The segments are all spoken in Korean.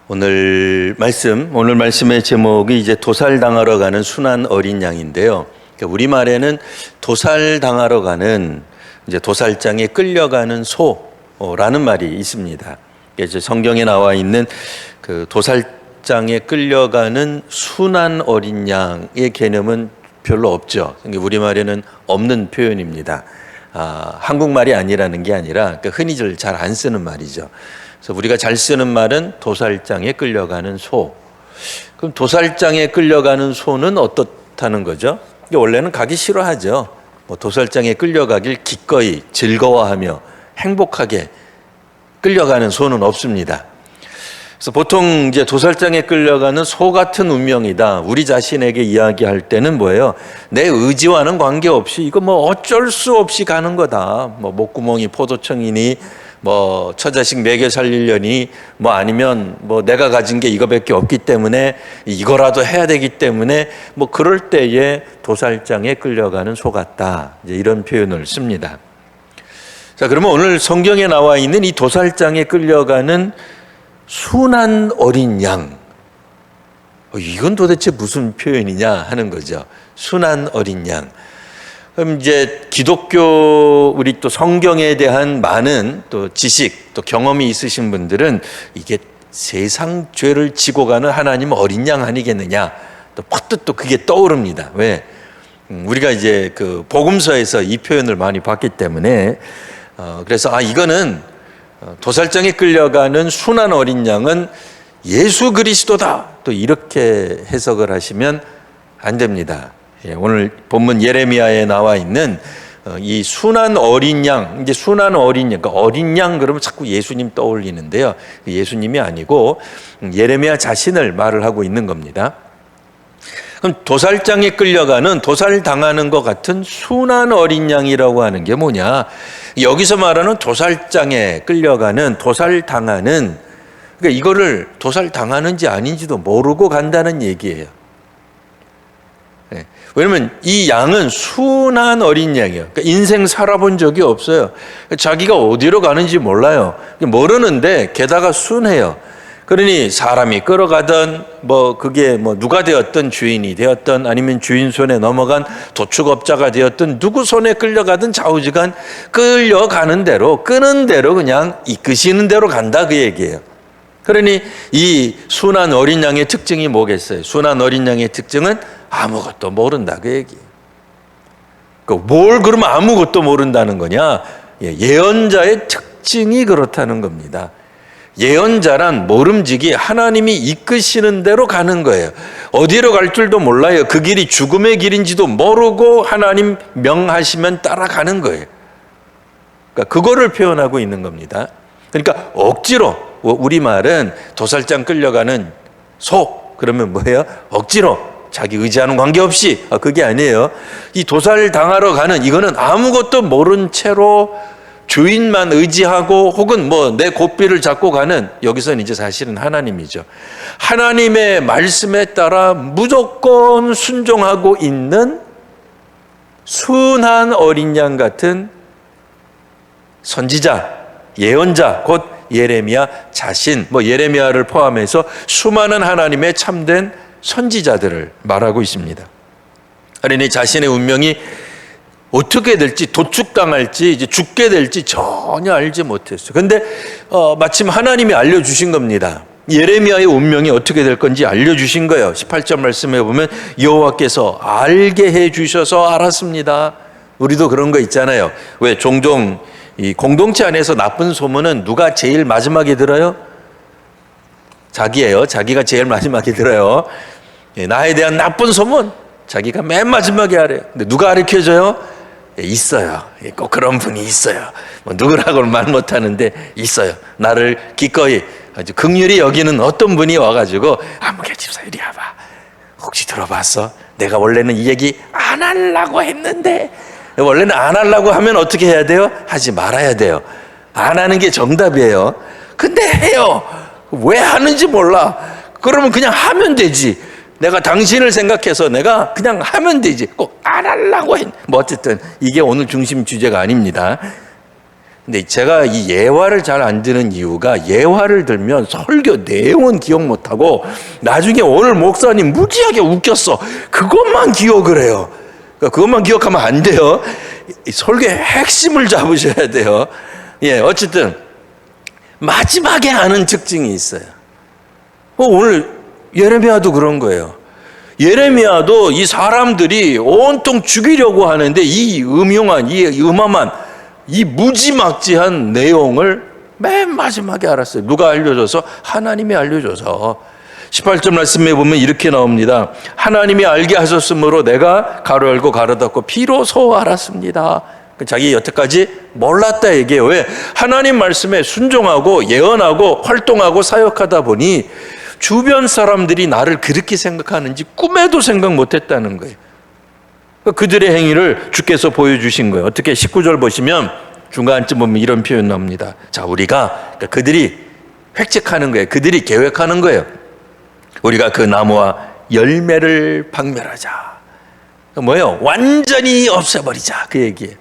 오늘 말씀의 제목이 이제 도살당하러 가는 순한 어린 양인데요. 우리말에는 도살당하러 가는, 이제 도살장에 끌려가는 소라는 말이 있습니다. 이제 성경에 나와 있는 그 도살장에 끌려가는 순한 어린 양의 개념은 별로 없죠. 우리말에는 없는 표현입니다. 한국말이 아니라는 게 아니라 흔히들 잘 안 쓰는 말이죠. 그래서 우리가 잘 쓰는 말은 도살장에 끌려가는 소. 그럼 도살장에 끌려가는 소는 어떻다는 거죠? 원래는 가기 싫어하죠. 도살장에 끌려가길 기꺼이 즐거워하며 행복하게 끌려가는 소는 없습니다. 그래서 보통 이제 도살장에 끌려가는 소 같은 운명이다, 우리 자신에게 이야기할 때는 뭐예요? 내 의지와는 관계없이 이거 어쩔 수 없이 가는 거다. 목구멍이 포도청이니 처자식 먹여 살리려니 아니면 내가 가진 게 이거밖에 없기 때문에 이거라도 해야 되기 때문에 그럴 때에 도살장에 끌려가는 소 같다, 이제 이런 표현을 씁니다. 자, 그러면 오늘 성경에 나와 있는 이 도살장에 끌려가는 순한 어린 양, 이건 도대체 무슨 표현이냐 하는 거죠. 순한 어린 양. 그럼 이제 기독교, 우리 또 성경에 대한 많은 또 지식, 또 경험이 있으신 분들은 이게 세상 죄를 지고 가는 하나님 어린 양 아니겠느냐, 또 퍼뜩 또 그게 떠오릅니다. 왜? 우리가 이제 그 복음서에서 이 표현을 많이 봤기 때문에, 그래서 이거는 도살장에 끌려가는 순한 어린 양은 예수 그리스도다, 또 이렇게 해석을 하시면 안 됩니다. 오늘 본문 예레미야에 나와 있는 이 순한 어린 양, 이제 순한 어린 양, 그러니까 어린 양 그러면 자꾸 예수님 떠올리는데요. 예수님이 아니고 예레미야 자신을 말을 하고 있는 겁니다. 그럼 도살장에 끌려가는, 도살당하는 것 같은 순한 어린 양이라고 하는 게 뭐냐? 여기서 말하는 도살장에 끌려가는, 도살당하는, 그러니까 이거를 도살당하는지 아닌지도 모르고 간다는 얘기예요. 왜냐면 이 양은 순한 어린 양이에요. 그러니까 인생 살아본 적이 없어요. 자기가 어디로 가는지 몰라요. 모르는데 게다가 순해요. 그러니 사람이 끌어가든 그게 누가 되었든, 주인이 되었든 아니면 주인 손에 넘어간 도축업자가 되었든 누구 손에 끌려가든 좌우지간 끌려가는 대로, 끄는 대로 그냥 이끄시는 대로 간다, 그 얘기예요. 그러니 이 순한 어린 양의 특징이 뭐겠어요? 순한 어린 양의 특징은 아무것도 모른다, 그 얘기예요. 뭘 그러면 아무것도 모른다는 거냐? 예언자의 특징이 그렇다는 겁니다. 예언자란 모름지기, 하나님이 이끄시는 대로 가는 거예요. 어디로 갈 줄도 몰라요. 그 길이 죽음의 길인지도 모르고 하나님 명하시면 따라가는 거예요. 그러니까 그거를 표현하고 있는 겁니다. 그러니까 억지로, 우리말은 도살장 끌려가는 소, 그러면 뭐예요? 억지로, 자기 의지하는 관계없이, 그게 아니에요. 이 도살 당하러 가는, 이거는 아무것도 모른 채로 주인만 의지하고 혹은 내 고삐를 잡고 가는, 여기서는 이제 사실은 하나님이죠. 하나님의 말씀에 따라 무조건 순종하고 있는 순한 어린 양 같은 선지자, 예언자, 곧 예레미야 자신, 예레미야를 포함해서 수많은 하나님의 참된 선지자들을 말하고 있습니다. 그러니 자신의 운명이 어떻게 될지, 도축당할지, 이제 죽게 될지 전혀 알지 못했어요. 그런데 마침 하나님이 알려주신 겁니다. 예레미야의 운명이 어떻게 될 건지 알려주신 거예요. 18절 말씀에 보면 여호와께서 알게 해주셔서 알았습니다. 우리도 그런 거 있잖아요. 왜 종종 이 공동체 안에서 나쁜 소문은 누가 제일 마지막에 들어요? 자기예요. 자기가 제일 마지막에 들어요. 나에 대한 나쁜 소문 자기가 맨 마지막에 알아요. 근데 누가 가르쳐줘요? 있어요. 꼭 그런 분이 있어요. 누구라고는 말 못하는데 있어요. 나를 기꺼이 아주 긍휼히 여기는 어떤 분이 와가지고, 아무개 집사 이리 와봐. 혹시 들어봤어? 내가 원래는 이 얘기 안 하려고 했는데, 원래는 안 하려고 하면 어떻게 해야 돼요? 하지 말아야 돼요. 안 하는 게 정답이에요. 근데 해요. 왜 하는지 몰라. 그러면 그냥 하면 되지. 내가 당신을 생각해서 내가 그냥 하면 되지. 꼭 안 하려고 했. 어쨌든 이게 오늘 중심 주제가 아닙니다. 근데 제가 이 예화를 잘 안 드는 이유가 예화를 들면 설교 내용은 기억 못하고 나중에 오늘 목사님 무지하게 웃겼어. 그것만 기억을 해요. 그러니까 그것만 기억하면 안 돼요. 설교의 핵심을 잡으셔야 돼요. 예, 어쨌든 마지막에 아는 특징이 있어요. 오늘 예레미야도 그런 거예요. 예레미야도 이 사람들이 온통 죽이려고 하는데 이 음흉한, 이 음험한, 이 무지막지한 내용을 맨 마지막에 알았어요. 누가 알려줘서? 하나님이 알려줘서. 18절 말씀에 보면 이렇게 나옵니다. 하나님이 알게 하셨으므로 내가 가로 열고 가로 닫고 비로소 알았습니다. 자기 여태까지 몰랐다 얘기해요. 왜? 하나님 말씀에 순종하고 예언하고 활동하고 사역하다 보니 주변 사람들이 나를 그렇게 생각하는지 꿈에도 생각 못했다는 거예요. 그들의 행위를 주께서 보여주신 거예요. 어떻게 19절 보시면 중간쯤 보면 이런 표현 나옵니다. 자, 우리가 그들이 획책하는 거예요. 그들이 계획하는 거예요. 우리가 그 나무와 열매를 박멸하자. 뭐예요? 완전히 없애버리자. 그 얘기예요.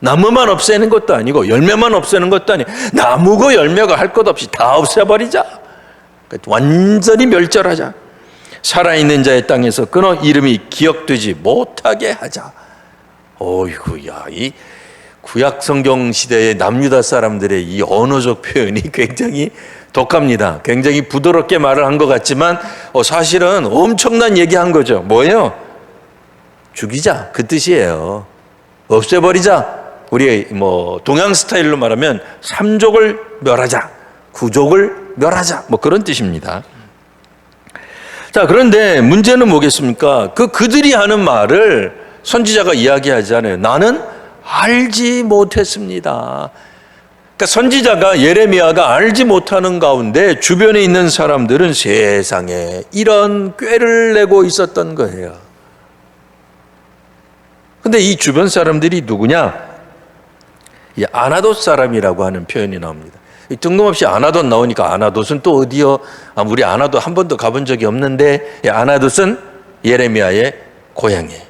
나무만 없애는 것도 아니고 열매만 없애는 것도 아니고 나무고 열매가 할 것 없이 다 없애버리자. 완전히 멸절하자. 살아있는 자의 땅에서 끊어 이름이 기억되지 못하게 하자. 어이구야, 이 구약 성경 시대의 남유다 사람들의 이 언어적 표현이 굉장히 독합니다. 굉장히 부드럽게 말을 한 것 같지만 사실은 엄청난 얘기한 거죠. 뭐예요? 죽이자, 그 뜻이에요. 없애버리자. 우리 동양 스타일로 말하면 삼족을 멸하자, 구족을 멸하자, 그런 뜻입니다. 자, 그런데 문제는 뭐겠습니까? 그들이 하는 말을 선지자가 이야기하지 않아요. 나는 알지 못했습니다. 그러니까 선지자가 예레미야가 알지 못하는 가운데 주변에 있는 사람들은 세상에 이런 꾀를 내고 있었던 거예요. 근데 이 주변 사람들이 누구냐? 이 아나돗 사람이라고 하는 표현이 나옵니다. 뜬금없이 아나돗 나오니까 아나돗은 또 어디요? 우리 아나돗 한 번도 가본 적이 없는데, 아나돗은 예레미야의 고향이에요.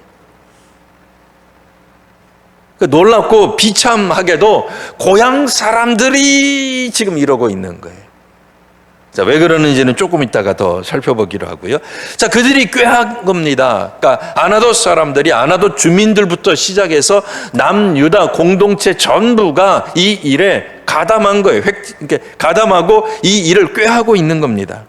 놀랍고 비참하게도 고향 사람들이 지금 이러고 있는 거예요. 자, 왜 그러는지는 조금 이따가 더 살펴보기로 하고요. 자, 그들이 꾀한 겁니다. 그러니까 아나돗 사람들이, 아나돗 주민들부터 시작해서 남유다 공동체 전부가 이 일에 가담한 거예요. 가담하고 이 일을 꾀하고 있는 겁니다.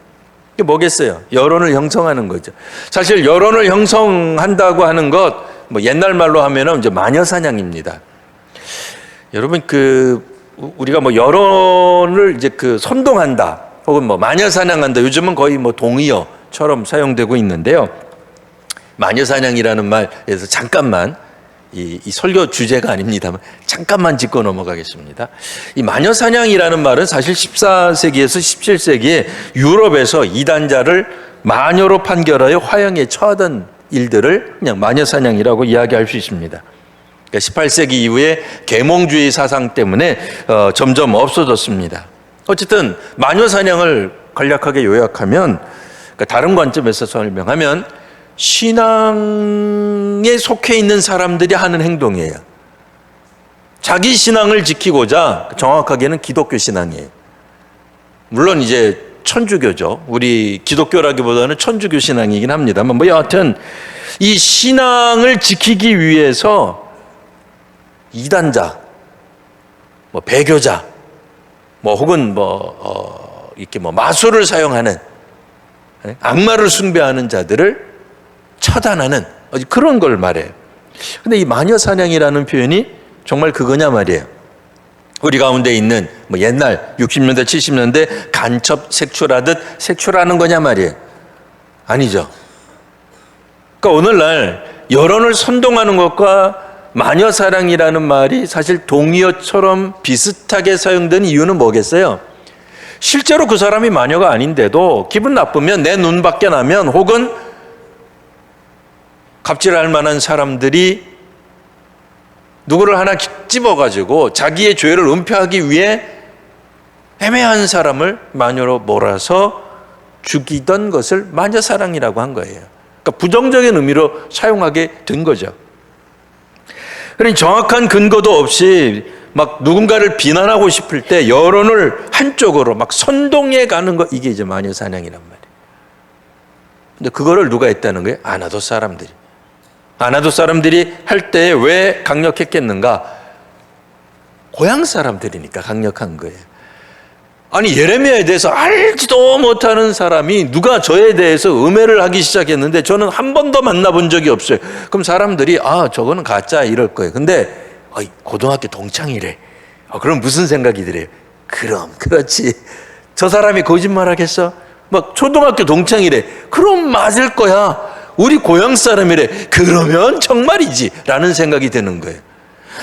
이게 뭐겠어요? 여론을 형성하는 거죠. 사실 여론을 형성한다고 하는 것, 옛날 말로 하면은 이제 마녀사냥입니다. 여러분, 우리가 여론을 이제 선동한다, 혹은 마녀사냥한다. 요즘은 거의 동의어처럼 사용되고 있는데요. 마녀사냥이라는 말에서 잠깐만, 이 설교 주제가 아닙니다만 잠깐만 짚고 넘어가겠습니다. 이 마녀사냥이라는 말은 사실 14세기에서 17세기에 유럽에서 이단자를 마녀로 판결하여 화형에 처하던 일들을 그냥 마녀사냥이라고 이야기할 수 있습니다. 그러니까 18세기 이후에 계몽주의 사상 때문에 점점 없어졌습니다. 어쨌든 마녀사냥을 간략하게 요약하면, 그러니까 다른 관점에서 설명하면 신앙에 속해 있는 사람들이 하는 행동이에요. 자기 신앙을 지키고자, 정확하게는 기독교 신앙이에요. 물론 이제 천주교죠. 우리 기독교라기보다는 천주교 신앙이긴 합니다만, 여하튼 이 신앙을 지키기 위해서 이단자, 배교자, 혹은 이렇게 마술을 사용하는, 악마를 숭배하는 자들을 처단하는 그런 걸 말해요. 근데 이 마녀사냥이라는 표현이 정말 그거냐 말이에요. 우리 가운데 있는 옛날 60년대 70년대 간첩 색출하듯 색출하는 거냐 말이에요. 아니죠. 그러니까 오늘날 여론을 선동하는 것과 마녀사랑이라는 말이 사실 동의어처럼 비슷하게 사용된 이유는 뭐겠어요? 실제로 그 사람이 마녀가 아닌데도 기분 나쁘면, 내 눈 밖에 나면, 혹은 갑질할 만한 사람들이 누구를 하나 집어가지고 자기의 죄를 은폐하기 위해 애매한 사람을 마녀로 몰아서 죽이던 것을 마녀사랑이라고 한 거예요. 그러니까 부정적인 의미로 사용하게 된 거죠. 그러니 정확한 근거도 없이 막 누군가를 비난하고 싶을 때 여론을 한쪽으로 막 선동해 가는 거, 이게 이제 마녀 사냥이란 말이에요. 근데 그거를 누가 했다는 거예요? 아나돗 사람들이. 아나돗 사람들이 할 때 왜 강력했겠는가? 고향 사람들이니까 강력한 거예요. 아니, 예레미야에 대해서 알지도 못하는 사람이 누가 저에 대해서 음해를 하기 시작했는데 저는 한 번도 만나본 적이 없어요. 그럼 사람들이 저거는 가짜 이럴 거예요. 근데 고등학교 동창이래. 그럼 무슨 생각이 들어요? 그럼 그렇지. 저 사람이 거짓말 하겠어? 막 초등학교 동창이래. 그럼 맞을 거야. 우리 고향 사람이래. 그러면 정말이지 라는 생각이 드는 거예요.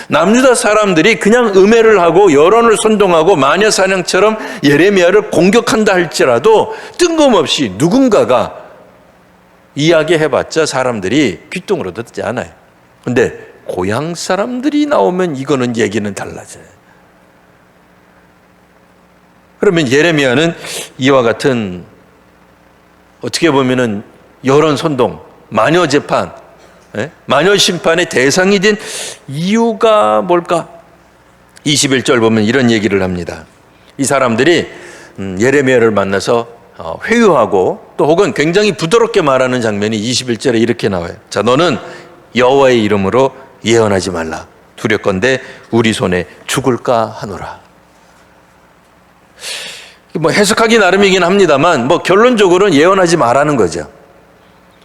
남유다 사람들이 그냥 음해를 하고 여론을 선동하고 마녀 사냥처럼 예레미야를 공격한다 할지라도 뜬금없이 누군가가 이야기해봤자 사람들이 귀뚱으로 듣지 않아요. 근데 고향 사람들이 나오면 이거는 얘기는 달라져요. 그러면 예레미야는 이와 같은, 어떻게 보면은 여론 선동, 마녀 재판, 마녀 심판의 대상이 된 이유가 뭘까? 21절 보면 이런 얘기를 합니다. 이 사람들이 예레미야를 만나서 회유하고 또 혹은 굉장히 부드럽게 말하는 장면이 21절에 이렇게 나와요. 자, 너는 여호와의 이름으로 예언하지 말라. 두렵건대 우리 손에 죽을까 하노라. 해석하기 나름이긴 합니다만 결론적으로는 예언하지 말라는 거죠.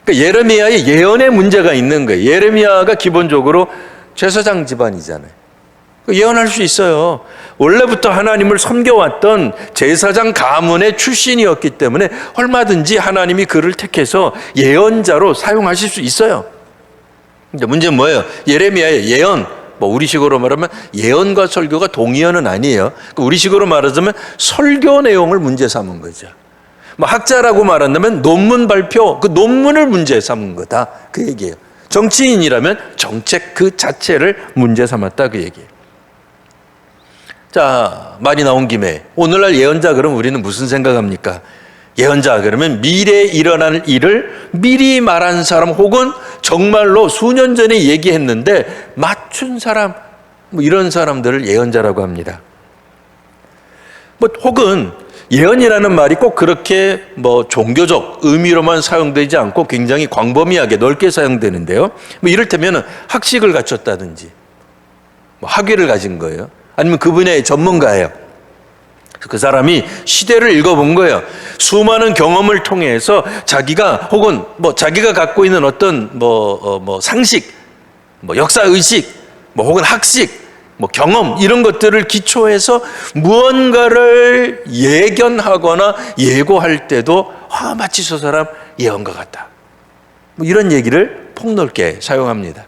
그러니까 예레미야의 예언에 문제가 있는 거예요. 예레미야가 기본적으로 제사장 집안이잖아요. 예언할 수 있어요. 원래부터 하나님을 섬겨왔던 제사장 가문의 출신이었기 때문에 얼마든지 하나님이 그를 택해서 예언자로 사용하실 수 있어요. 문제는 뭐예요? 예레미야의 예언, 우리식으로 말하면 예언과 설교가 동의어는 아니에요. 우리식으로 말하자면 설교 내용을 문제 삼은 거죠. 학자라고 말한다면 논문 발표, 그 논문을 문제 삼은 거다, 그 얘기예요. 정치인이라면 정책 그 자체를 문제 삼았다, 그 얘기예요. 자, 말이 나온 김에 오늘날 예언자 그러면 우리는 무슨 생각합니까? 예언자 그러면 미래에 일어날 일을 미리 말한 사람, 혹은 정말로 수년 전에 얘기했는데 맞춘 사람, 이런 사람들을 예언자라고 합니다. 혹은 예언이라는 말이 꼭 그렇게 종교적 의미로만 사용되지 않고 굉장히 광범위하게 넓게 사용되는데요. 이를테면 학식을 갖췄다든지 학위를 가진 거예요. 아니면 그분의 전문가예요. 그 사람이 시대를 읽어본 거예요. 수많은 경험을 통해서 자기가 혹은 자기가 갖고 있는 어떤 상식, 역사 의식, 혹은 학식, 경험, 이런 것들을 기초해서 무언가를 예견하거나 예고할 때도 마치 저 사람 예언가 같다, 이런 얘기를 폭넓게 사용합니다.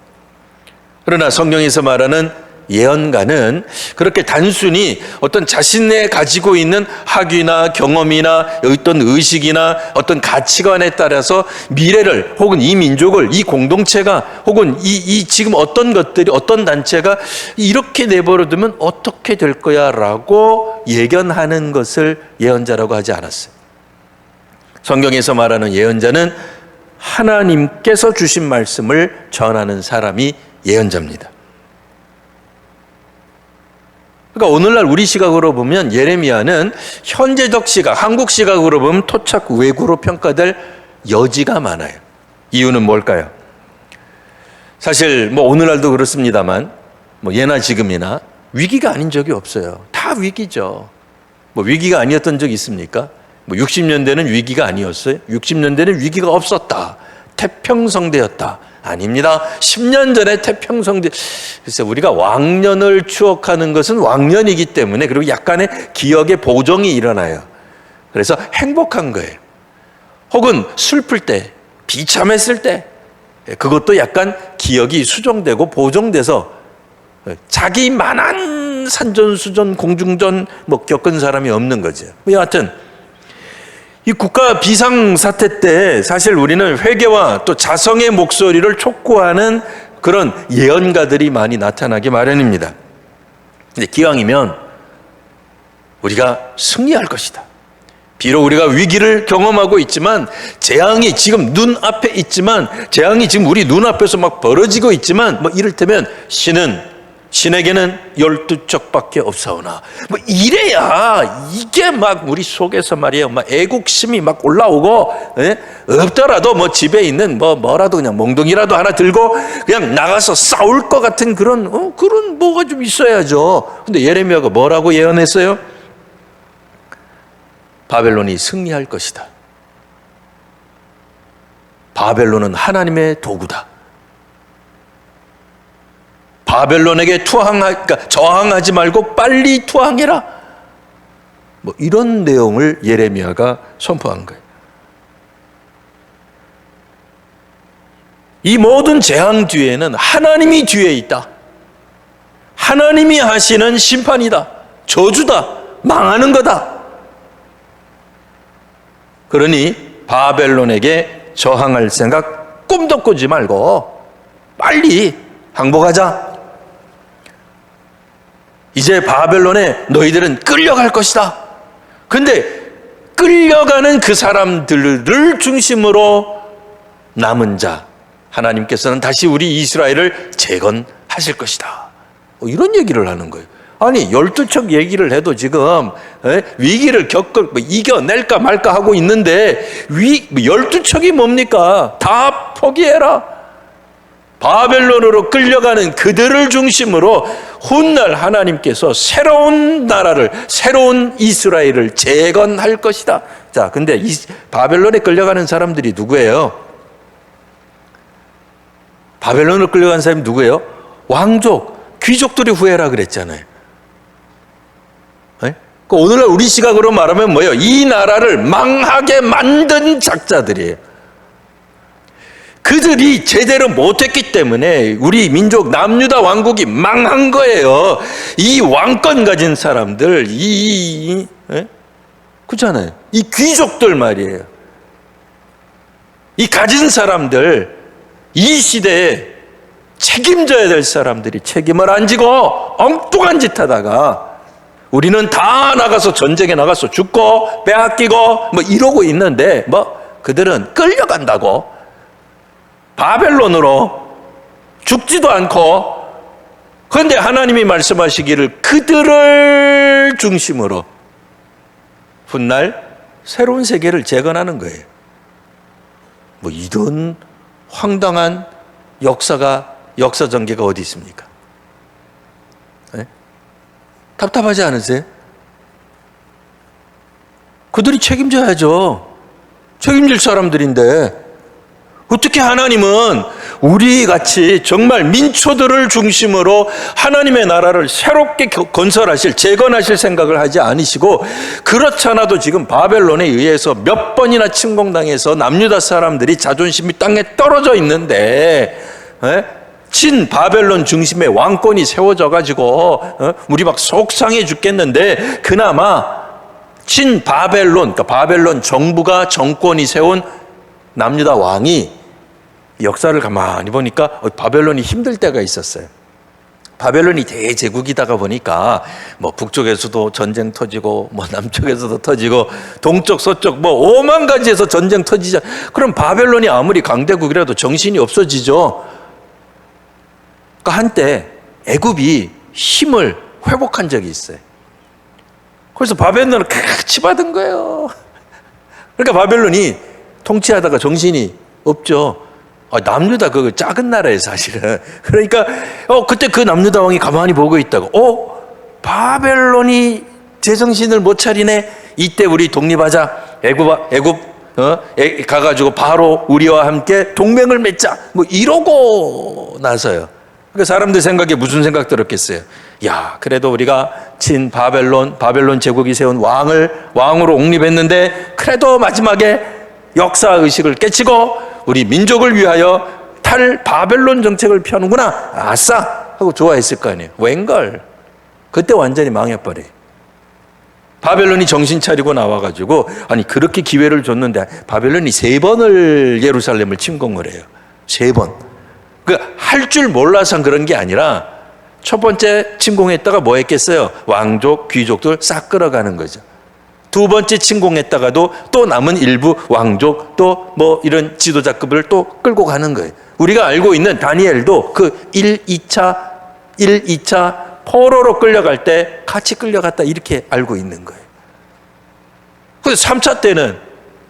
그러나 성경에서 말하는 예언가는 그렇게 단순히 어떤 자신의 가지고 있는 학위나 경험이나 어떤 의식이나 어떤 가치관에 따라서 미래를, 혹은 이 민족을, 이 공동체가, 혹은 이 지금 어떤 것들이, 어떤 단체가 이렇게 내버려두면 어떻게 될 거야 라고 예견하는 것을 예언자라고 하지 않았어요. 성경에서 말하는 예언자는 하나님께서 주신 말씀을 전하는 사람이 예언자입니다. 그러니까 오늘날 우리 시각으로 보면 예레미야는 현재적 시각, 한국 시각으로 보면 토착 왜구로 평가될 여지가 많아요. 이유는 뭘까요? 사실 오늘날도 그렇습니다만 예나 지금이나 위기가 아닌 적이 없어요. 다 위기죠. 위기가 아니었던 적이 있습니까? 60년대는 위기가 아니었어요? 60년대는 위기가 없었다, 태평성대였다. 아닙니다. 10년 전에 태평성대. 글쎄, 우리가 왕년을 추억하는 것은 왕년이기 때문에, 그리고 약간의 기억의 보정이 일어나요. 그래서 행복한 거예요. 혹은 슬플 때, 비참했을 때, 그것도 약간 기억이 수정되고 보정돼서 자기만한 산전수전, 공중전 겪은 사람이 없는 거죠. 여하튼 이 국가 비상사태 때 사실 우리는 회개와 또 자성의 목소리를 촉구하는 그런 예언가들이 많이 나타나기 마련입니다. 근데 기왕이면 우리가 승리할 것이다, 비록 우리가 위기를 경험하고 있지만, 재앙이 지금 눈앞에 있지만, 재앙이 지금 우리 눈앞에서 막 벌어지고 있지만, 뭐 이를테면 신에게는 12척밖에 없사오나, 뭐 이래야 이게 막 우리 속에서 말이에요, 막 애국심이 막 올라오고, 없더라도 뭐 집에 있는 뭐라도 그냥 몽둥이라도 하나 들고 그냥 나가서 싸울 것 같은 그런 뭐가 좀 있어야죠. 근데 예레미야가 뭐라고 예언했어요? 바벨론이 승리할 것이다. 바벨론은 하나님의 도구다. 바벨론에게 저항하지 말고 빨리 투항해라. 뭐 이런 내용을 예레미야가 선포한 거예요. 이 모든 재앙 뒤에는 하나님이 뒤에 있다. 하나님이 하시는 심판이다. 저주다. 망하는 거다. 그러니 바벨론에게 저항할 생각 꿈도 꾸지 말고 빨리 항복하자. 이제 바벨론에 너희들은 끌려갈 것이다. 근데 끌려가는 그 사람들을 중심으로 남은 자, 하나님께서는 다시 우리 이스라엘을 재건하실 것이다. 이런 얘기를 하는 거예요. 아니 12척 얘기를 해도 지금 위기를 이겨낼까 말까 하고 있는데 12척이 뭡니까? 다 포기해라. 바벨론으로 끌려가는 그들을 중심으로 훗날 하나님께서 새로운 나라를, 새로운 이스라엘을 재건할 것이다. 자, 근데 이 바벨론에 끌려가는 사람들이 누구예요? 바벨론으로 끌려가는 사람이 누구예요? 왕족, 귀족들이 후회라 그랬잖아요. 오늘날 우리 시각으로 말하면 뭐예요? 이 나라를 망하게 만든 작자들이에요. 그들이 제대로 못했기 때문에 우리 민족 남유다 왕국이 망한 거예요. 이 왕권 가진 사람들, 그렇잖아요. 이 귀족들 말이에요. 이 가진 사람들, 이 시대에 책임져야 될 사람들이 책임을 안 지고 엉뚱한 짓 하다가 우리는 다 나가서 전쟁에 나가서 죽고 빼앗기고 뭐 이러고 있는데 그들은 끌려간다고 바벨론으로 죽지도 않고. 그런데 하나님이 말씀하시기를 그들을 중심으로 훗날 새로운 세계를 재건하는 거예요. 뭐 이런 황당한 역사 전개가 어디 있습니까? 답답하지 않으세요? 그들이 책임져야죠. 책임질 사람들인데 어떻게 하나님은 우리 같이 정말 민초들을 중심으로 하나님의 나라를 새롭게 건설하실, 재건하실 생각을 하지 않으시고, 그렇잖아도 지금 바벨론에 의해서 몇 번이나 침공당해서 남유다 사람들이 자존심이 땅에 떨어져 있는데 친 바벨론 중심의 왕권이 세워져 가지고 우리 막 속상해 죽겠는데, 그나마 친 바벨론, 그러니까 바벨론 정부가 정권이 세운 남유다 왕이 역사를 가만히 보니까 바벨론이 힘들 때가 있었어요. 바벨론이 대제국이다가 보니까 뭐 북쪽에서도 전쟁 터지고 뭐 남쪽에서도 터지고 동쪽 서쪽 뭐 오만 가지에서 전쟁 터지자. 그럼 바벨론이 아무리 강대국이라도 정신이 없어지죠. 그러니까 한때 애굽이 힘을 회복한 적이 있어요. 그래서 바벨론을 같이 받은 거예요. 그러니까 바벨론이 통치하다가 정신이 없죠. 남유다 그 작은 나라에 사실은. 그러니까 그때 그 남유다 왕이 가만히 보고 있다고 바벨론이 제정신을 못 차리네. 이때 우리 독립하자. 애굽 가가지고 바로 우리와 함께 동맹을 맺자. 뭐 이러고 나서요. 그러니까 사람들 생각에 무슨 생각 들었겠어요? 야, 그래도 우리가 친 바벨론 제국이 세운 왕으로 옹립했는데 그래도 마지막에 역사 의식을 깨치고 우리 민족을 위하여 바벨론 정책을 펴는구나. 아싸 하고 좋아했을 거 아니에요. 웬걸? 그때 완전히 망해버려요. 바벨론이 정신 차리고 나와가지고 그렇게 기회를 줬는데 바벨론이 3번을 예루살렘을 침공을 해요. 3번. 할 줄 몰라서 그런 게 아니라 첫 번째 침공했다가 뭐 했겠어요? 왕족, 귀족들 싹 끌어가는 거죠. 두 번째 침공했다가도 또 남은 일부 왕족 또 뭐 이런 지도자급을 또 끌고 가는 거예요. 우리가 알고 있는 다니엘도 그 1, 2차 포로로 끌려갈 때 같이 끌려갔다 이렇게 알고 있는 거예요. 그래서 3차 때는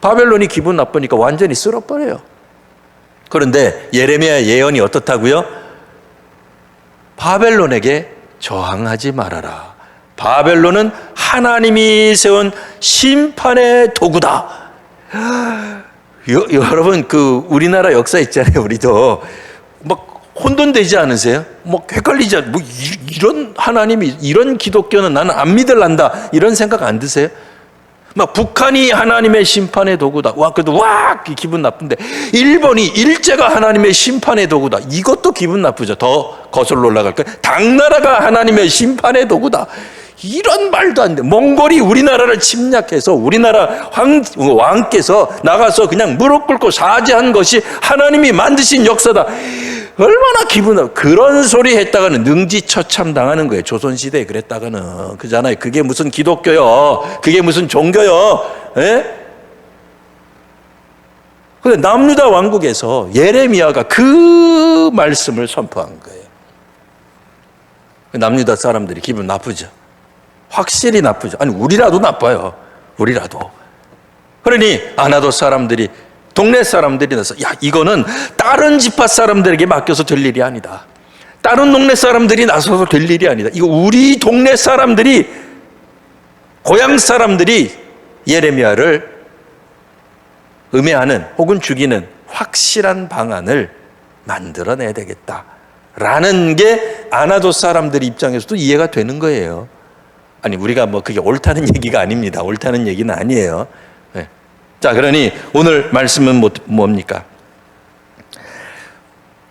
바벨론이 기분 나쁘니까 완전히 쓸어버려요. 그런데 예레미야 예언이 어떻다고요? 바벨론에게 저항하지 말아라. 바벨론은 하나님이 세운 심판의 도구다. 여러분 그 우리나라 역사 있잖아요. 우리도 막 혼돈되지 않으세요? 막 헷갈리지 않? 뭐 이런 하나님이 이런 기독교는 나는 안 믿을란다 이런 생각 안 드세요? 막 북한이 하나님의 심판의 도구다. 와 그래도 와 기분 나쁜데 일본이 일제가 하나님의 심판의 도구다. 이것도 기분 나쁘죠. 더 거슬러 올라갈까요? 당나라가 하나님의 심판의 도구다. 이런 말도 안 돼. 몽골이 우리나라를 침략해서 우리나라 왕께서 나가서 그냥 무릎 꿇고 사죄한 것이 하나님이 만드신 역사다. 얼마나 기분 나빠. 그런 소리 했다가는 능지처참 당하는 거예요. 조선시대에 그랬다가는. 그잖아요. 그게 무슨 기독교요. 그게 무슨 종교요. 예? 근데 남유다 왕국에서 예레미야가 그 말씀을 선포한 거예요. 남유다 사람들이 기분 나쁘죠. 확실히 나쁘죠. 아니 우리라도 나빠요. 우리라도. 그러니 아나도 사람들이 동네 사람들이 나서 야 이거는 다른 지파 사람들에게 맡겨서 될 일이 아니다. 다른 동네 사람들이 나서서 될 일이 아니다. 이거 우리 동네 사람들이 고향 사람들이 예레미야를 음해하는 혹은 죽이는 확실한 방안을 만들어내야 되겠다라는 게 아나도 사람들 입장에서도 이해가 되는 거예요. 아니 우리가 뭐 그게 옳다는 얘기가 아닙니다. 옳다는 얘기는 아니에요. 네. 자 그러니 오늘 말씀은 뭡니까?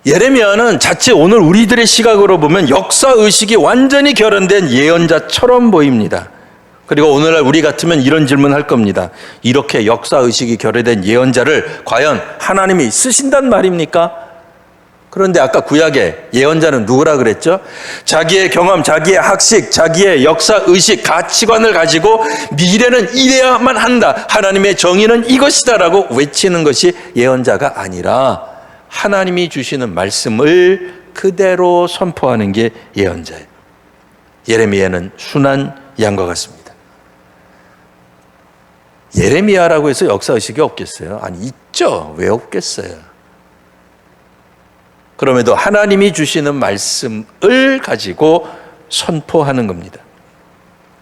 예레미야는 자칫 오늘 우리들의 시각으로 보면 역사의식이 완전히 결연된 예언자처럼 보입니다. 그리고 오늘날 우리 같으면 이런 질문할 겁니다. 이렇게 역사의식이 결여된 예언자를 과연 하나님이 쓰신단 말입니까? 그런데 아까 구약의 예언자는 누구라 그랬죠? 자기의 경험, 자기의 학식, 자기의 역사의식, 가치관을 가지고 미래는 이래야만 한다. 하나님의 정의는 이것이다라고 외치는 것이 예언자가 아니라 하나님이 주시는 말씀을 그대로 선포하는 게 예언자예요. 예레미야는 순한 양과 같습니다. 예레미야라고 해서 역사의식이 없겠어요? 아니 있죠. 왜 없겠어요? 그럼에도 하나님이 주시는 말씀을 가지고 선포하는 겁니다.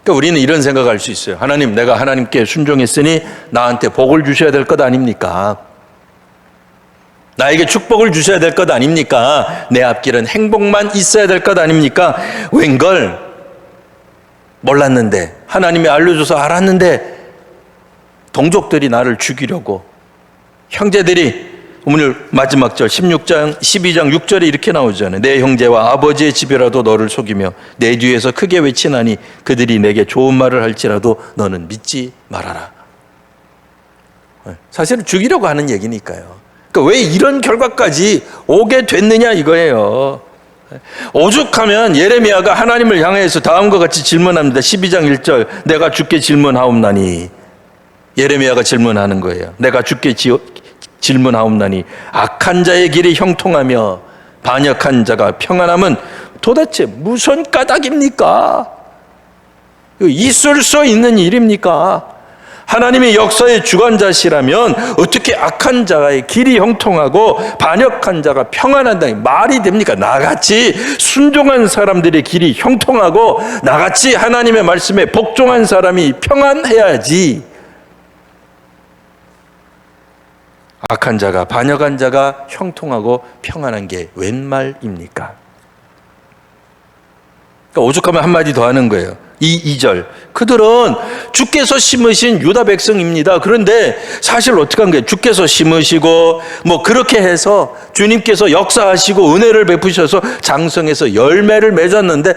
그러니까 우리는 이런 생각할 수 있어요. 하나님, 내가 하나님께 순종했으니 나한테 복을 주셔야 될 것 아닙니까? 나에게 축복을 주셔야 될 것 아닙니까? 내 앞길은 행복만 있어야 될 것 아닙니까? 웬걸 몰랐는데 하나님이 알려줘서 알았는데 동족들이 나를 죽이려고 형제들이 오늘 마지막 절 12장 6절에 이렇게 나오잖아요. 내 형제와 아버지의 집이라도 너를 속이며 내 뒤에서 크게 외치나니 그들이 내게 좋은 말을 할지라도 너는 믿지 말아라. 사실은 죽이려고 하는 얘기니까요. 그러니까 왜 이런 결과까지 오게 됐느냐 이거예요. 오죽하면 예레미야가 하나님을 향해서 다음과 같이 질문합니다. 12장 1절 내가 주께 질문하옵나니 예레미야가 질문하는 거예요. 내가 주께 질문하옵나니 악한 자의 길이 형통하며 반역한 자가 평안함은 도대체 무슨 까닭입니까? 있을 수 있는 일입니까? 하나님이 역사의 주관자시라면 어떻게 악한 자의 길이 형통하고 반역한 자가 평안한다 말이 됩니까? 나같이 순종한 사람들의 길이 형통하고 나같이 하나님의 말씀에 복종한 사람이 평안해야지. 악한 자가 반역한 자가 형통하고 평안한 게 웬 말입니까? 그러니까 오죽하면 한마디 더 하는 거예요. 2절 그들은 주께서 심으신 유다 백성입니다. 그런데 사실 어떻게 한 거예요? 주께서 심으시고 뭐 그렇게 해서 주님께서 역사하시고 은혜를 베푸셔서 장성해서 열매를 맺었는데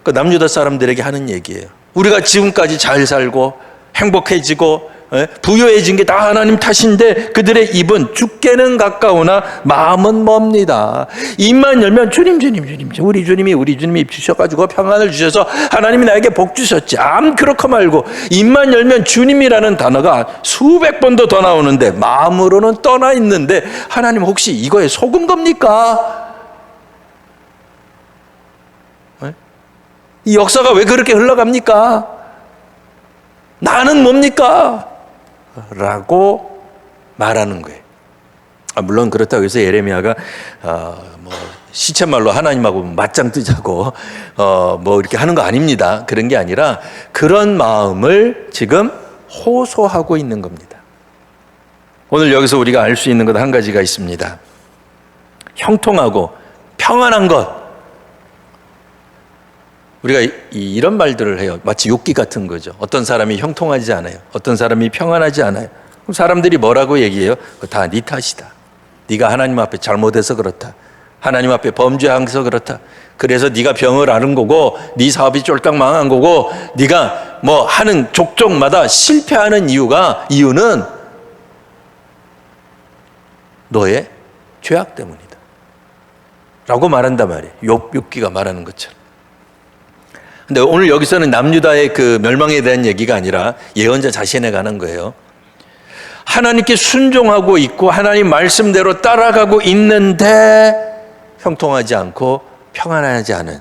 그 남유다 사람들에게 하는 얘기예요. 우리가 지금까지 잘 살고 행복해지고 부유해진 게 다 하나님 탓인데 그들의 입은 죽게는 가까우나 마음은 멉니다. 입만 열면 주님 우리 주님이 주셔가지고 평안을 주셔서 하나님이 나에게 복 주셨지. 그렇고 말고 입만 열면 주님이라는 단어가 수백 번도 더 나오는데 마음으로는 떠나 있는데 하나님 혹시 이거에 속은 겁니까? 이 역사가 왜 그렇게 흘러갑니까? 나는 뭡니까? 라고 말하는 거예요. 물론 그렇다고 해서 예레미야가 시쳇말로 하나님하고 맞짱 뜨자고 이렇게 하는 거 아닙니다. 그런 게 아니라 그런 마음을 지금 호소하고 있는 겁니다. 오늘 여기서 우리가 알 수 있는 것 한 가지가 있습니다. 형통하고 평안한 것. 우리가 이런 말들을 해요. 마치 욕기 같은 거죠. 어떤 사람이 형통하지 않아요. 어떤 사람이 평안하지 않아요. 그럼 사람들이 뭐라고 얘기해요? 다 네 탓이다. 네가 하나님 앞에 잘못해서 그렇다. 하나님 앞에 범죄해서 그렇다. 그래서 네가 병을 앓은 거고 네 사업이 쫄딱 망한 거고 네가 하는 족족마다 실패하는 이유는 너의 죄악 때문이다 라고 말한단 말이에요. 욥기가 말하는 것처럼. 근데 오늘 여기서는 남유다의 그 멸망에 대한 얘기가 아니라 예언자 자신에 관한 거예요. 하나님께 순종하고 있고 하나님 말씀대로 따라가고 있는데 형통하지 않고 평안하지 않은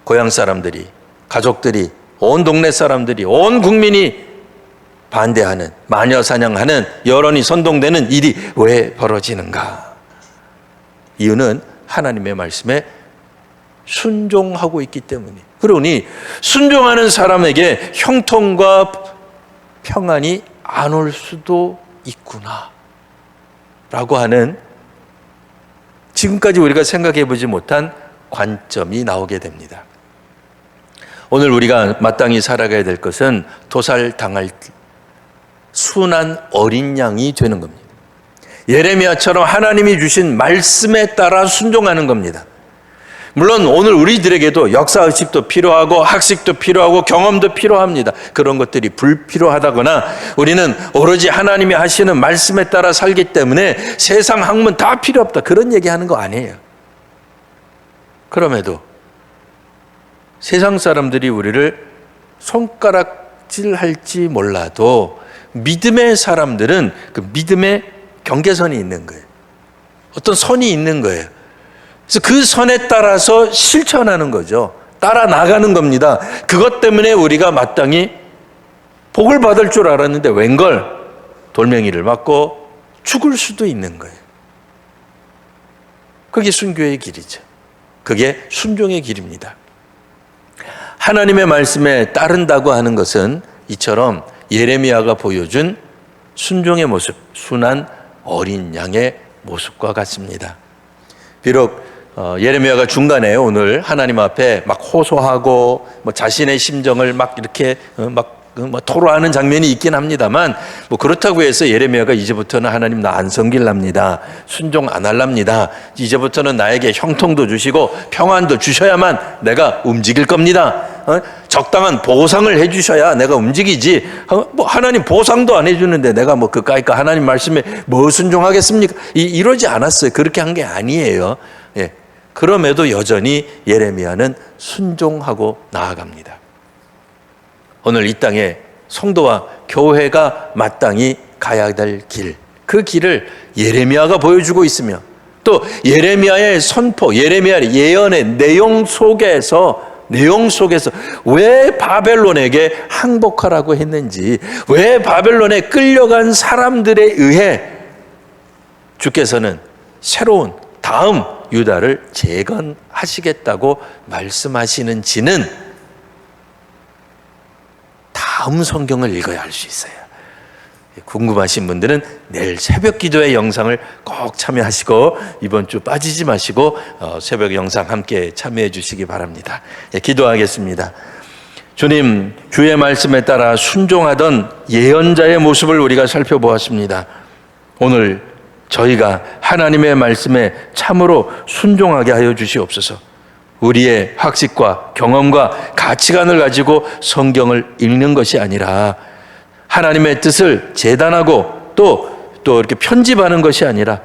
고향 사람들이, 가족들이, 온 동네 사람들이, 온 국민이 반대하는, 마녀 사냥하는, 여론이 선동되는 일이 왜 벌어지는가? 이유는 하나님의 말씀에 순종하고 있기 때문이에요. 그러니 순종하는 사람에게 형통과 평안이 안 올 수도 있구나 라고 하는 지금까지 우리가 생각해 보지 못한 관점이 나오게 됩니다. 오늘 우리가 마땅히 살아가야 될 것은 도살당할 순한 어린 양이 되는 겁니다. 예레미야처럼 하나님이 주신 말씀에 따라 순종하는 겁니다. 물론 오늘 우리들에게도 역사의식도 필요하고 학식도 필요하고 경험도 필요합니다. 그런 것들이 불필요하다거나 우리는 오로지 하나님이 하시는 말씀에 따라 살기 때문에 세상 학문 다 필요 없다, 그런 얘기하는 거 아니에요. 그럼에도 세상 사람들이 우리를 손가락질할지 몰라도 믿음의 사람들은 그 믿음의 경계선이 있는 거예요. 어떤 선이 있는 거예요. 그래서 그 선에 따라서 실천하는 거죠. 따라 나가는 겁니다. 그것 때문에 우리가 마땅히 복을 받을 줄 알았는데 웬걸 돌멩이를 맞고 죽을 수도 있는 거예요. 그게 순교의 길이죠. 그게 순종의 길입니다. 하나님의 말씀에 따른다고 하는 것은 이처럼 예레미야가 보여준 순종의 모습, 순한 어린 양의 모습과 같습니다. 비록 예레미야가 중간에 오늘 하나님 앞에 막 호소하고 자신의 심정을 막 이렇게 토로하는 장면이 있긴 합니다만 그렇다고 해서 예레미야가 이제부터는 하나님 나 안 섬길랍니다, 순종 안 할랍니다, 이제부터는 나에게 형통도 주시고 평안도 주셔야만 내가 움직일 겁니다, 적당한 보상을 해주셔야 내가 움직이지, 하나님 보상도 안 해주는데 내가 그까이까 하나님 말씀에 순종하겠습니까? 이러지 않았어요. 그렇게 한 게 아니에요. 예. 그럼에도 여전히 예레미야는 순종하고 나아갑니다. 오늘 이 땅에 성도와 교회가 마땅히 가야 될 길, 그 길을 예레미야가 보여주고 있으며 또 예레미야의 선포, 예레미야의 예언의 내용 속에서 왜 바벨론에게 항복하라고 했는지, 왜 바벨론에 끌려간 사람들에 의해 주께서는 새로운 다음 유다를 재건하시겠다고 말씀하시는지는 다음 성경을 읽어야 알 수 있어요. 궁금하신 분들은 내일 새벽 기도회 영상을 꼭 참여하시고 이번 주 빠지지 마시고 새벽 영상 함께 참여해 주시기 바랍니다. 기도하겠습니다. 주님, 주의 말씀에 따라 순종하던 예언자의 모습을 우리가 살펴보았습니다. 오늘 저희가 하나님의 말씀에 참으로 순종하게 하여 주시옵소서. 우리의 학식과 경험과 가치관을 가지고 성경을 읽는 것이 아니라 하나님의 뜻을 재단하고 또 이렇게 편집하는 것이 아니라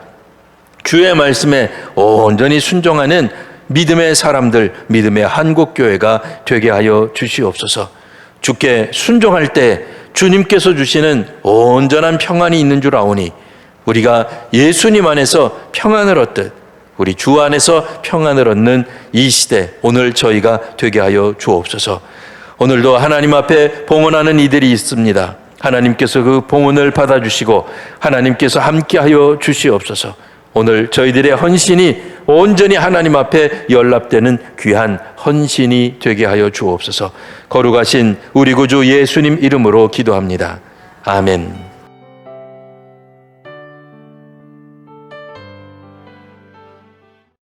주의 말씀에 온전히 순종하는 믿음의 사람들, 믿음의 한국교회가 되게 하여 주시옵소서. 주께 순종할 때 주님께서 주시는 온전한 평안이 있는 줄 아오니 우리가 예수님 안에서 평안을 얻듯 우리 주 안에서 평안을 얻는 이 시대, 오늘 저희가 되게 하여 주옵소서. 오늘도 하나님 앞에 봉헌하는 이들이 있습니다. 하나님께서 그 봉헌을 받아주시고 하나님께서 함께하여 주시옵소서. 오늘 저희들의 헌신이 온전히 하나님 앞에 연락되는 귀한 헌신이 되게 하여 주옵소서. 거룩하신 우리 구주 예수님 이름으로 기도합니다. 아멘.